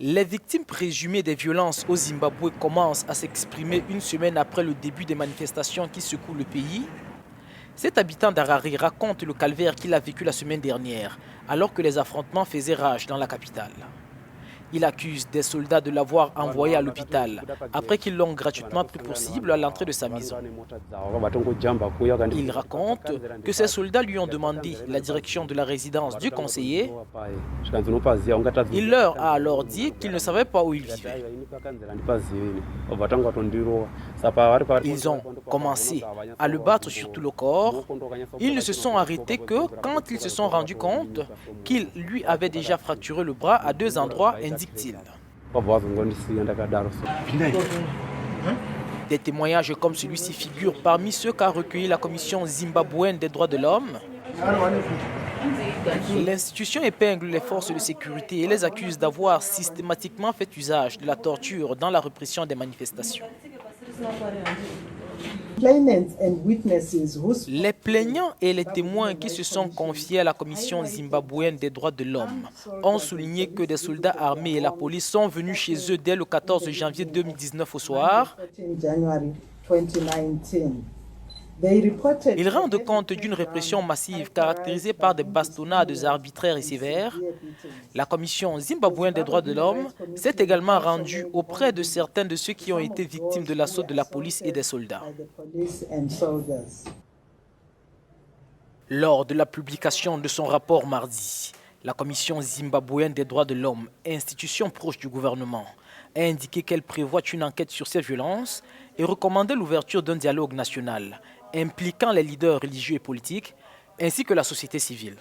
Les victimes présumées des violences au Zimbabwe commencent à s'exprimer une semaine après le début des manifestations qui secouent le pays. Cet habitant d'Harare raconte le calvaire qu'il a vécu la semaine dernière, alors que les affrontements faisaient rage dans la capitale. Il accuse des soldats de l'avoir envoyé à l'hôpital après qu'ils l'ont gratuitement pris pour cible à l'entrée de sa maison. Il raconte que ces soldats lui ont demandé la direction de la résidence du conseiller. Il leur a alors dit qu'il ne savait pas où il vivait. Ils ont commencé à le battre sur tout le corps. Ils ne se sont arrêtés que quand ils se sont rendus compte qu'il lui avait déjà fracturé le bras à 2 endroits, indique-t-il. Des témoignages comme celui-ci figurent parmi ceux qu'a recueilli la Commission zimbabwéenne des droits de l'homme. L'institution épingle les forces de sécurité et les accuse d'avoir systématiquement fait usage de la torture dans la répression des manifestations. Les plaignants et les témoins qui se sont confiés à la Commission zimbabwéenne des droits de l'homme ont souligné que des soldats armés et la police sont venus chez eux dès le 14 janvier 2019 au soir. Ils rendent compte d'une répression massive caractérisée par des bastonnades arbitraires et sévères. La Commission zimbabwéenne des droits de l'homme s'est également rendue auprès de certains de ceux qui ont été victimes de l'assaut de la police et des soldats. Lors de la publication de son rapport mardi, la Commission zimbabwéenne des droits de l'homme, institution proche du gouvernement, a indiqué qu'elle prévoit une enquête sur ces violences et recommandé l'ouverture d'un dialogue national impliquant les leaders religieux et politiques ainsi que la société civile.